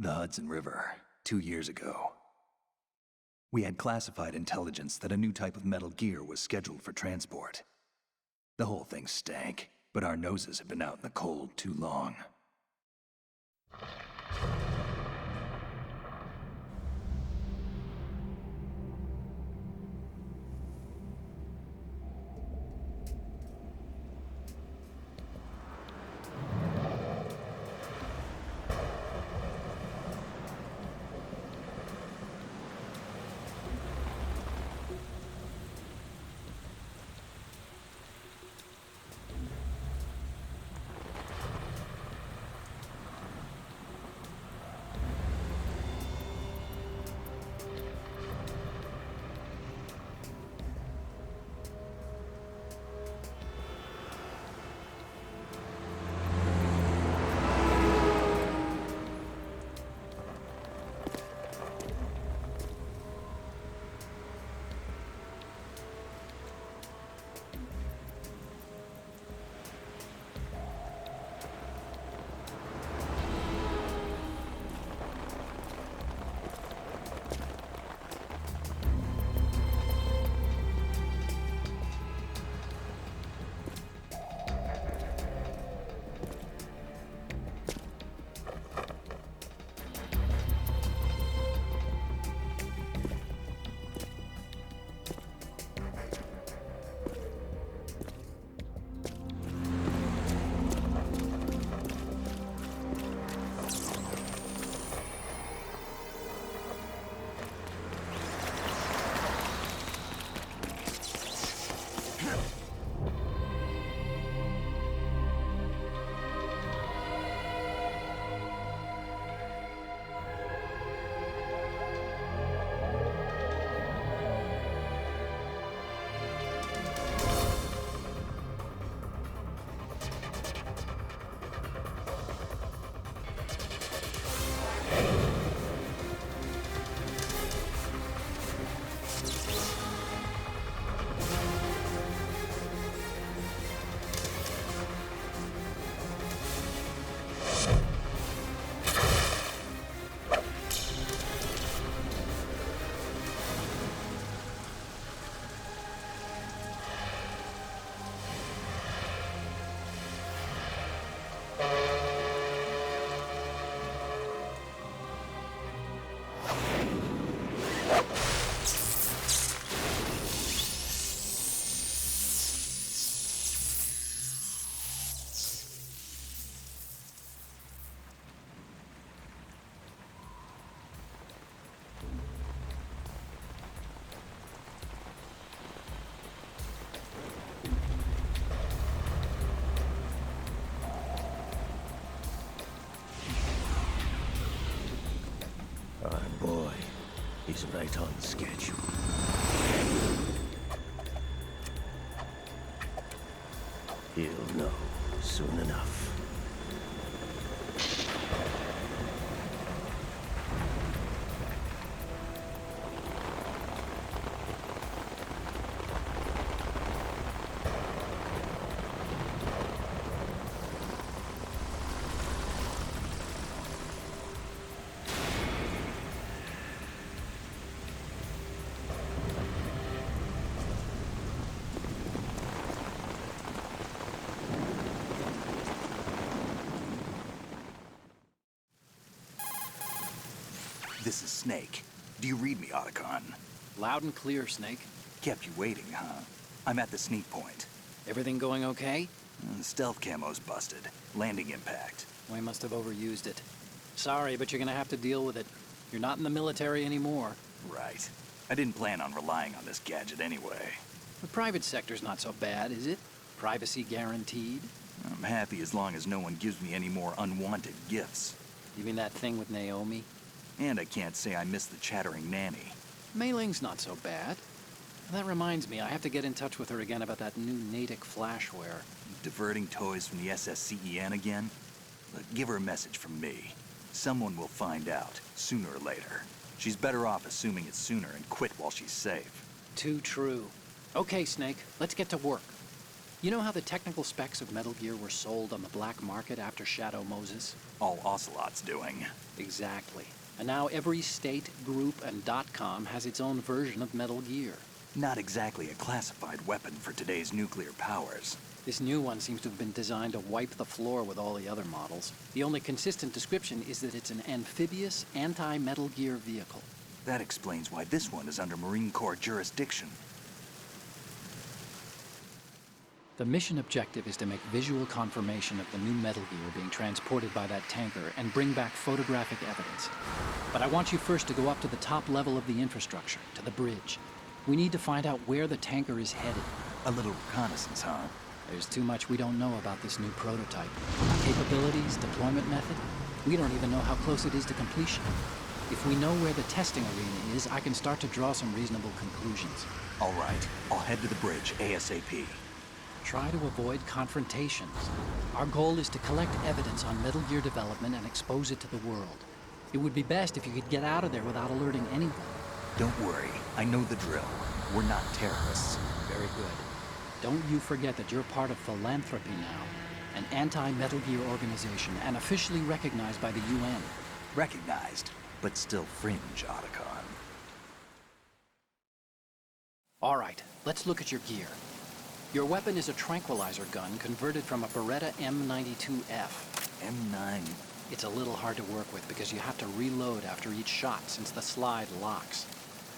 The Hudson River, 2 years ago. We had classified intelligence that a new type of metal gear was scheduled for transport. The whole thing stank, but our noses had been out in the cold too long. He's right on schedule. He'll know soon enough. This is Snake. Do you read me, Otacon? Loud and clear, Snake. Kept you waiting, huh? I'm at the sneak point. Everything going okay? The stealth camo's busted. Landing impact. We must have overused it. Sorry, but you're gonna have to deal with it. You're not in the military anymore. Right. I didn't plan on relying on this gadget anyway. The private sector's not so bad, is it? Privacy guaranteed? I'm happy as long as no one gives me any more unwanted gifts. You mean that thing with Naomi? And I can't say I miss the chattering nanny. Mei Ling's not so bad. That reminds me, I have to get in touch with her again about that new Natick flashware. Diverting toys from the SSCEN again? Look, give her a message from me. Someone will find out, sooner or later. She's better off assuming it sooner and quit while she's safe. Too true. Okay, Snake, let's get to work. You know how the technical specs of Metal Gear were sold on the black market after Shadow Moses? All Ocelot's doing. Exactly. And now every state, group, and .com has its own version of Metal Gear. Not exactly a classified weapon for today's nuclear powers. This new one seems to have been designed to wipe the floor with all the other models. The only consistent description is that it's an amphibious, anti-Metal Gear vehicle. That explains why this one is under Marine Corps jurisdiction. The mission objective is to make visual confirmation of the new Metal Gear being transported by that tanker and bring back photographic evidence. But I want you first to go up to the top level of the infrastructure, to the bridge. We need to find out where the tanker is headed. A little reconnaissance, huh? There's too much we don't know about this new prototype. Capabilities, deployment method. We don't even know how close it is to completion. If we know where the testing arena is, I can start to draw some reasonable conclusions. All right, I'll head to the bridge ASAP. Try to avoid confrontations. Our goal is to collect evidence on Metal Gear development and expose it to the world. It would be best if you could get out of there without alerting anyone. Don't worry, I know the drill. We're not terrorists. Very good. Don't you forget that you're part of Philanthropy now, an anti-Metal Gear organization and officially recognized by the UN. Recognized, but still fringe, Otacon. All right, let's look at your gear. Your weapon is a tranquilizer gun converted from a Beretta M92F. M9. It's a little hard to work with because you have to reload after each shot since the slide locks.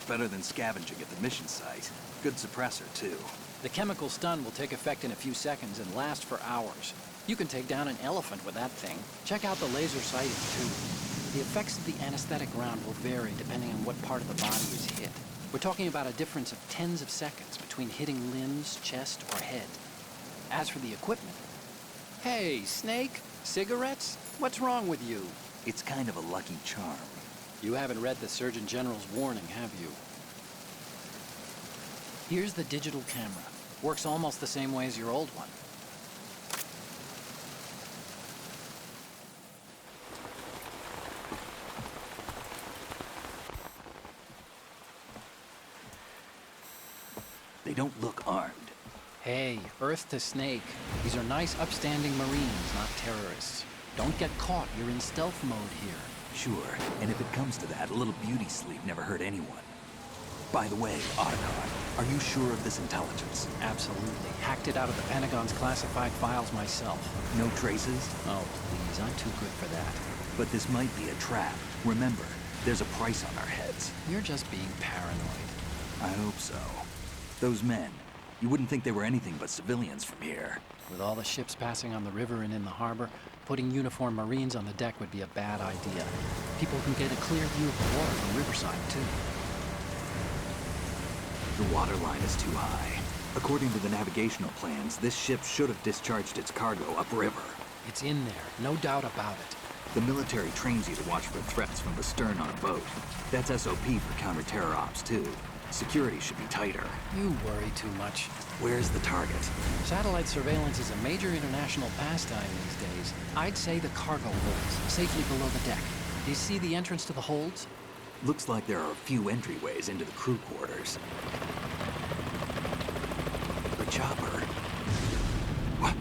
Better than scavenging at the mission site. Good suppressor, too. The chemical stun will take effect in a few seconds and last for hours. You can take down an elephant with that thing. Check out the laser sighting, too. The effects of the anesthetic round will vary depending on what part of the body is hit. We're talking about a difference of tens of seconds between hitting limbs, chest, or head. As for the equipment... Hey, Snake? Cigarettes? What's wrong with you? It's kind of a lucky charm. You haven't read the Surgeon General's warning, have you? Here's the digital camera. Works almost the same way as your old one. They don't look armed. Hey, Earth to Snake. These are nice, upstanding Marines, not terrorists. Don't get caught. You're in stealth mode here. Sure, and if it comes to that, a little beauty sleep never hurt anyone. By the way, Otacon, are you sure of this intelligence? Absolutely. Hacked it out of the Pentagon's classified files myself. No traces? Oh, please, I'm too good for that. But this might be a trap. Remember, there's a price on our heads. You're just being paranoid. I hope so. Those men, you wouldn't think they were anything but civilians from here. With all the ships passing on the river and in the harbor, putting uniformed Marines on the deck would be a bad idea. People can get a clear view of the water from Riverside, too. The water line is too high. According to the navigational plans, this ship should have discharged its cargo upriver. It's in there, no doubt about it. The military trains you to watch for threats from the stern on a boat. That's SOP for counter-terror ops, too. Security should be tighter. You worry too much. Where's the target? Satellite surveillance is a major international pastime these days. I'd say the cargo holds, safely below the deck. Do you see the entrance to the holds? Looks like there are a few entryways into the crew quarters. The chopper. What?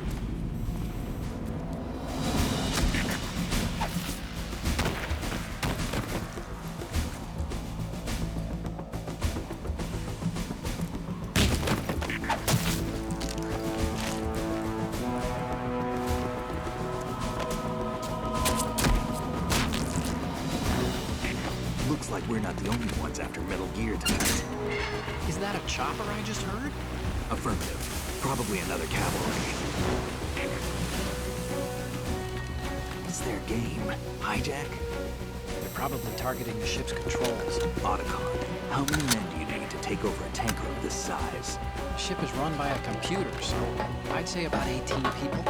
Looks like we're not the only ones after Metal Gear tonight. Is that a chopper I just heard? Affirmative. Probably another cavalry. It's their game. Hijack? They're probably targeting the ship's controls. Otacon, how many men do you need to take over a tanker of this size? The ship is run by a computer, so I'd say about 18 people.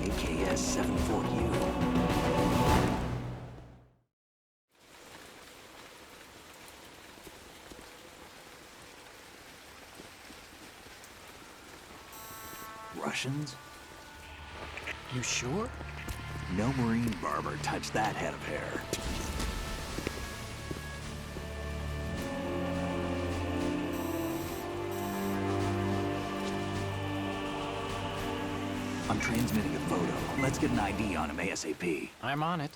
AKS 74U. Russians? You sure? No Marine barber touched that head of hair. I'm transmitting a photo. Let's get an ID on him ASAP. I'm on it.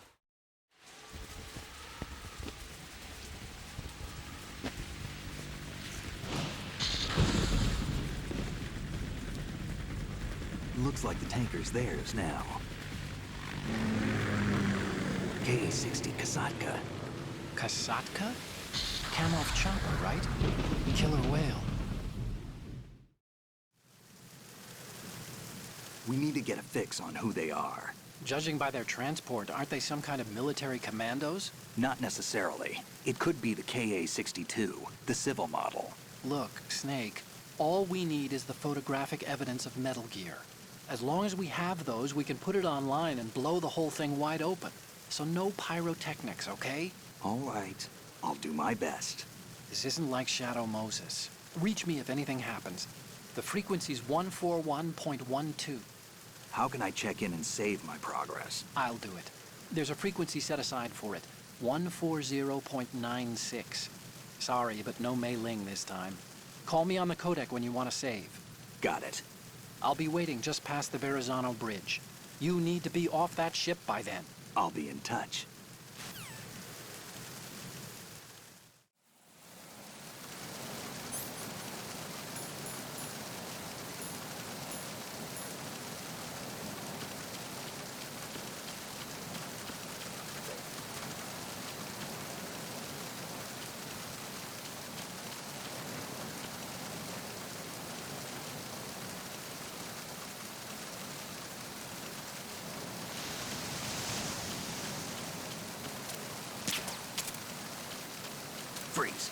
Looks like the tanker's theirs now. KA-60 Kasatka. Kasatka? Kamarov chopper, right? Killer whale. We need to get a fix on who they are. Judging by their transport, aren't they some kind of military commandos? Not necessarily. It could be the KA-62, the civil model. Look, Snake, all we need is the photographic evidence of Metal Gear. As long as we have those, we can put it online and blow the whole thing wide open. So no pyrotechnics, okay? All right. I'll do my best. This isn't like Shadow Moses. Reach me if anything happens. The frequency's 141.12. How can I check in and save my progress? I'll do it. There's a frequency set aside for it. 140.96. Sorry, but no Mei Ling this time. Call me on the codec when you want to save. Got it. I'll be waiting just past the Verrazano Bridge. You need to be off that ship by then. I'll be in touch. Freeze.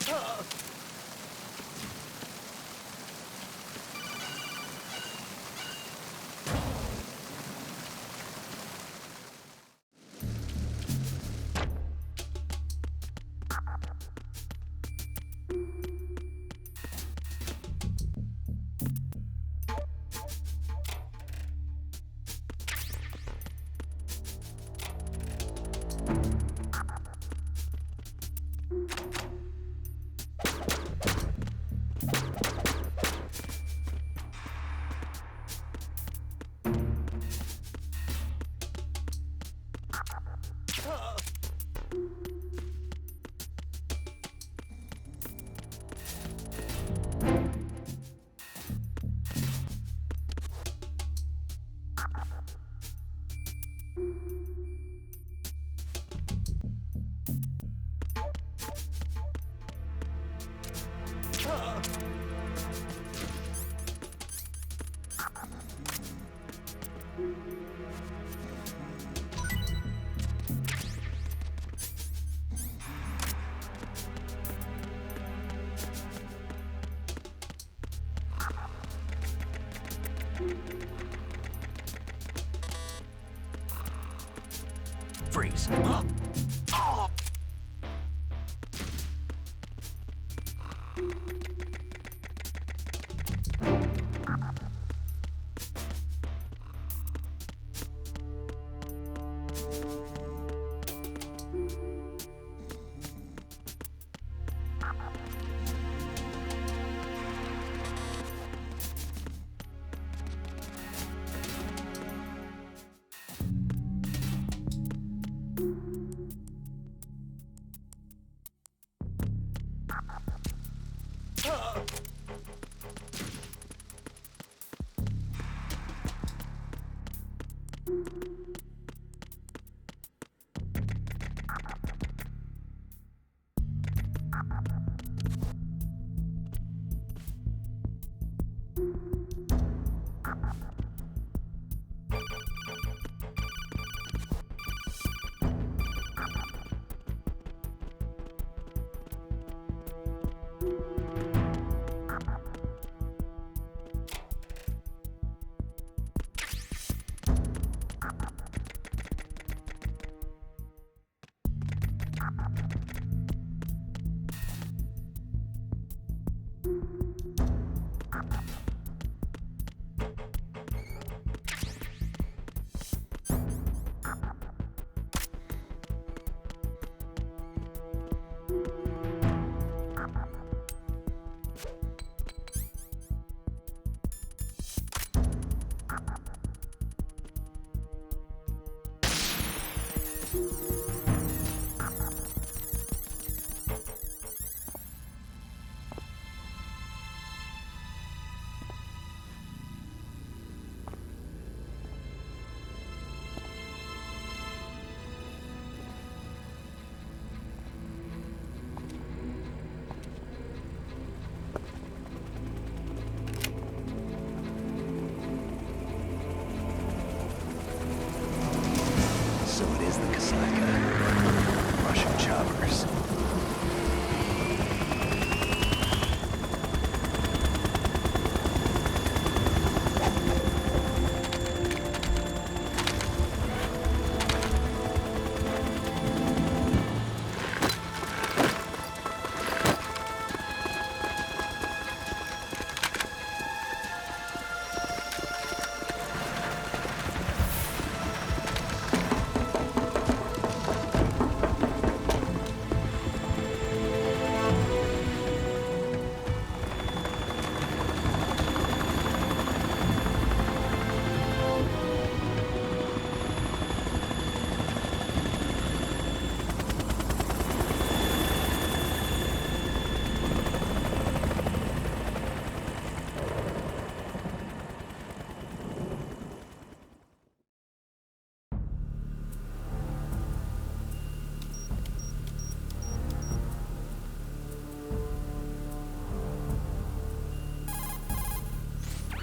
Freeze.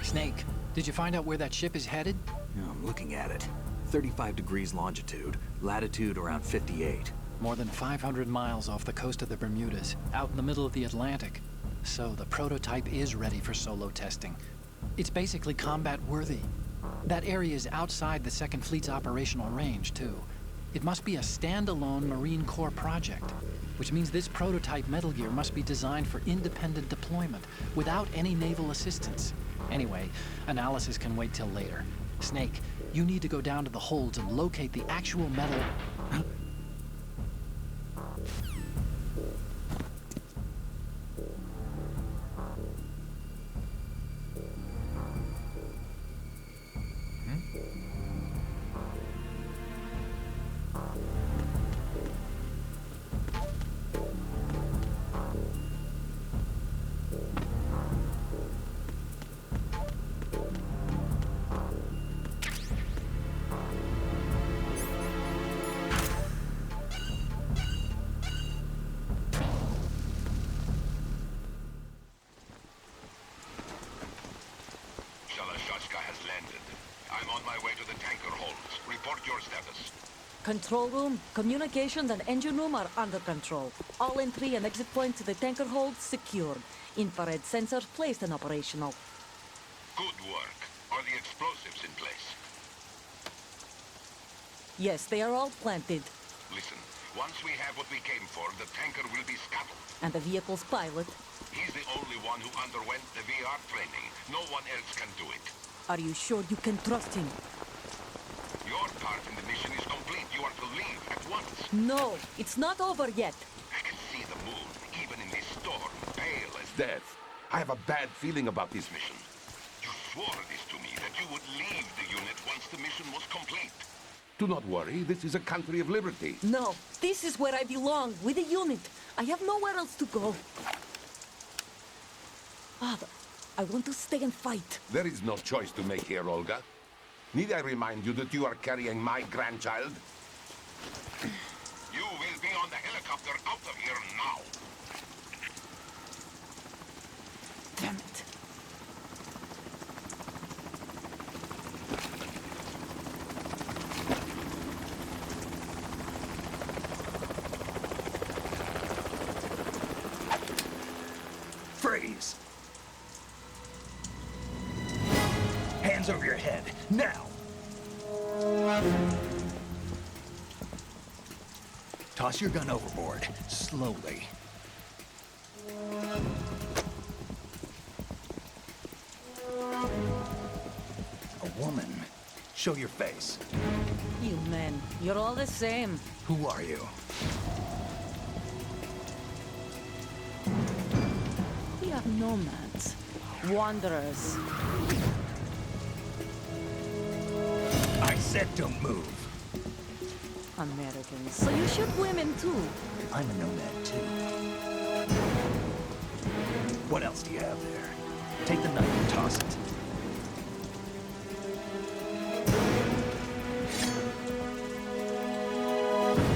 Snake, did you find out where that ship is headed? Yeah, I'm looking at it. 35 degrees longitude, latitude around 58. More than 500 miles off the coast of the Bermudas, out in the middle of the Atlantic. So the prototype is ready for solo testing. It's basically combat-worthy. That area is outside the Second Fleet's operational range, too. It must be a standalone Marine Corps project, which means this prototype Metal Gear must be designed for independent deployment, without any naval assistance. Anyway, analysis can wait till later. Snake, you need to go down to the holds and locate the actual metal... Shalashaska has landed. I'm on my way to the tanker holds. Report your status. Control room, communications and engine room are under control. All entry and exit points to the tanker hold secured. Infrared sensors placed and operational. Good work. Are the explosives in place? Yes, they are all planted. Listen, once we have what we came for, the tanker will be scuttled. And the vehicle's pilot. He's the only one who underwent the VR training. No one else can do it. Are you sure you can trust him? Your part in the mission is complete. You are to leave at once. No, it's not over yet. I can see the moon, even in this storm, pale as death. I have a bad feeling about this mission. You swore this to me, that you would leave the unit once the mission was complete. Do not worry, this is a country of liberty. No, this is where I belong, with the unit. I have nowhere else to go. Father, I want to stay and fight. There is no choice to make here, Olga. Need I remind you that you are carrying my grandchild? You will be on the helicopter out of here now. Damn it. Freeze! Hands over your head, now! Toss your gun overboard, slowly. A woman. Show your face. You men, you're all the same. Who are you? We are nomads. Wanderers. I said don't move. Americans. So you shoot women too. I'm a nomad too. What else do you have there? Take the knife and toss it.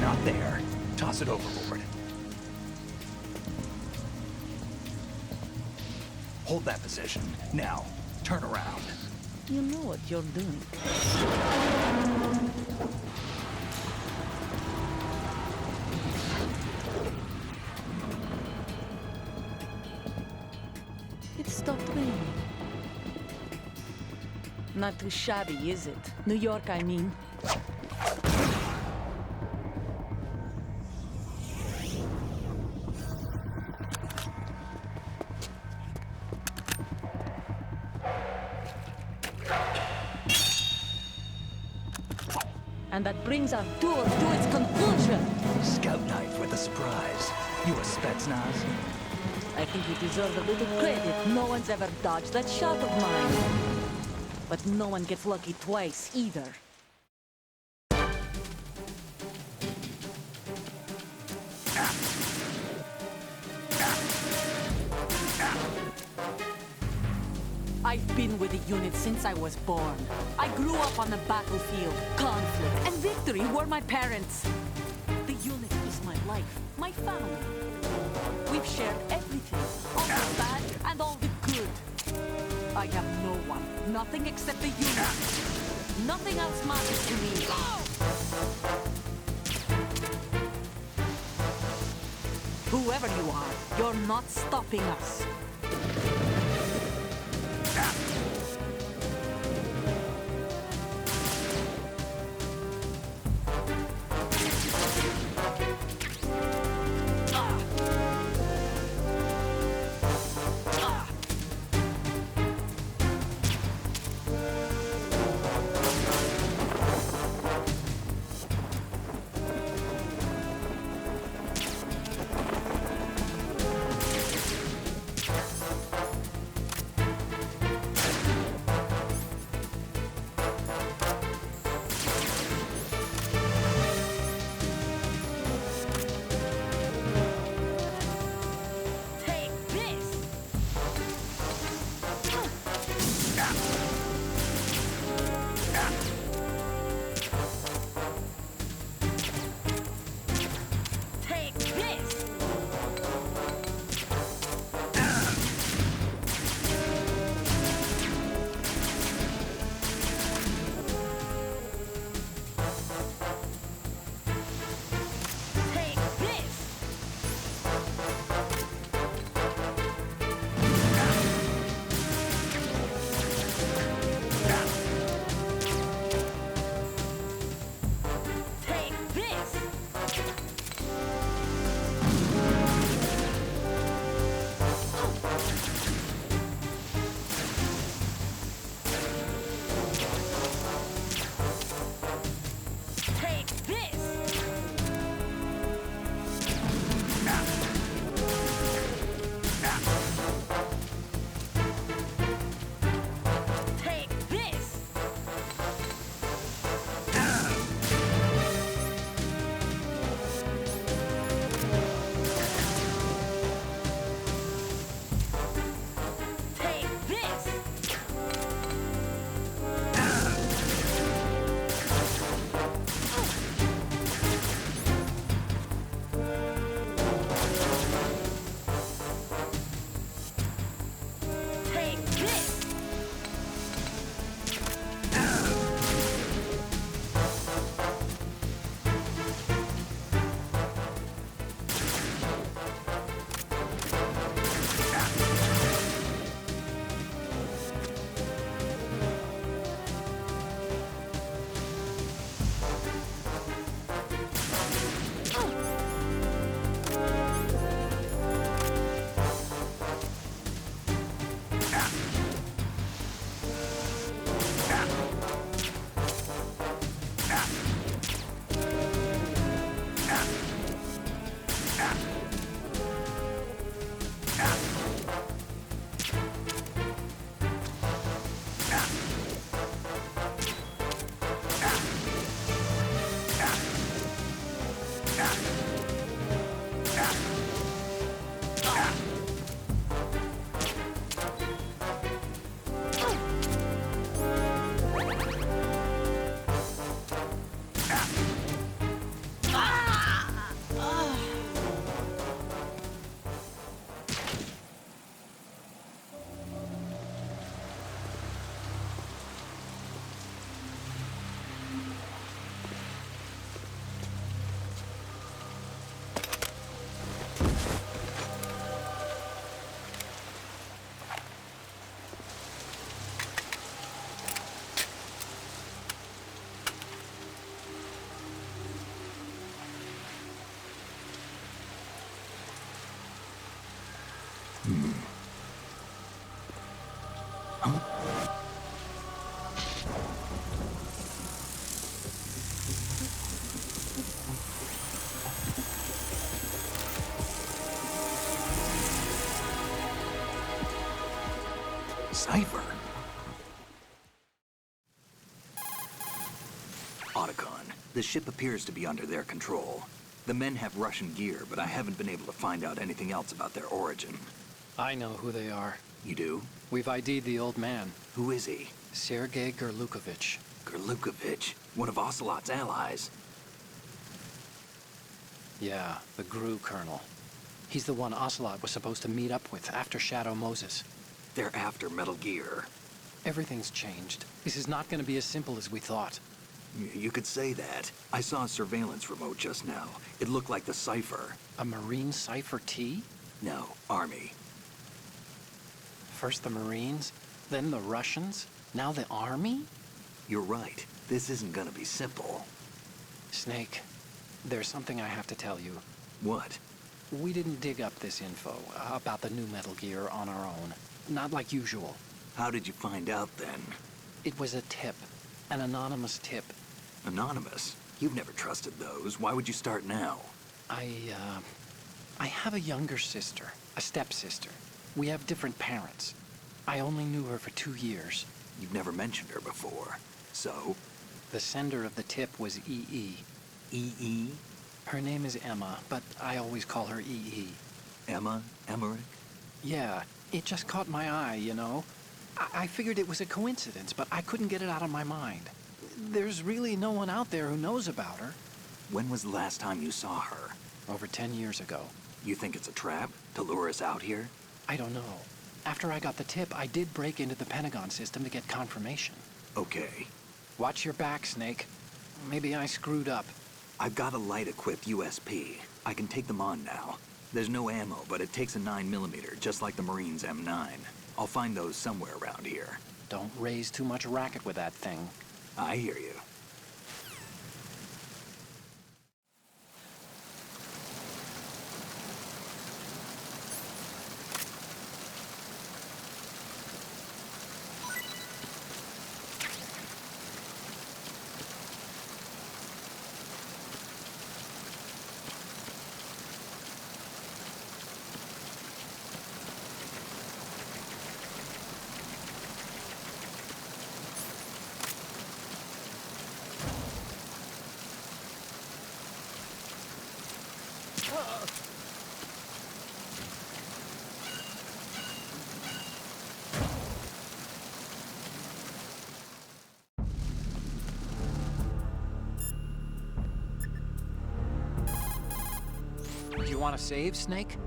Not there. Toss it overboard. Hold that position. Now, turn around. You know what you're doing. It stopped raining. Not too shabby, is it? New York, I mean. And that brings our tour to its conclusion. Scout knife with a surprise. You a Spetsnaz? I think you deserve a little credit. No one's ever dodged that shot of mine. But no one gets lucky twice, either. I've been with the unit since I was born. I grew up on the battlefield. Conflict and victory were my parents. The unit is my life, my family. We've shared everything, all the bad and all the good. I have no one. Nothing except the unit. Nothing else matters to me. Whoever you are, you're not stopping us. Cypher. Otacon, the ship appears to be under their control. The men have Russian gear, but I haven't been able to find out anything else about their origin. I know who they are. You do? We've ID'd the old man, Who is he? Sergei Gerlukovich. Gerlukovich, one of Ocelot's allies. Yeah, the GRU colonel. He's the one Ocelot was supposed to meet up with after Shadow Moses. They're after Metal Gear. Everything's changed. This is not going to be as simple as we thought. You could say that. I saw a surveillance remote just now. It looked like the Cypher. A Marine Cypher T? No, Army. First the Marines, then the Russians, now the Army? You're right. This isn't gonna be simple. Snake, there's something I have to tell you. What? We didn't dig up this info about the new Metal Gear on our own. Not like usual. How did you find out then? It was a tip. An anonymous tip. Anonymous? You've never trusted those. Why would you start now? I have a younger sister, a stepsister. We have different parents. I only knew her for 2 years. You've never mentioned her before. So? The sender of the tip was EE. EE? Her name is Emma, but I always call her EE. Emma? Emmerich? Yeah, it just caught my eye, you know? I figured it was a coincidence, but I couldn't get it out of my mind. There's really no one out there who knows about her. When was the last time you saw her? Over 10 years ago. You think it's a trap? To lure us out here? I don't know. After I got the tip, I did break into the Pentagon system to get confirmation. Okay. Watch your back, Snake. Maybe I screwed up. I've got a light-equipped USP. I can take them on now. There's no ammo, but it takes a 9mm, just like the Marines' M9. I'll find those somewhere around here. Don't raise too much racket with that thing. I hear you. You want to save, Snake?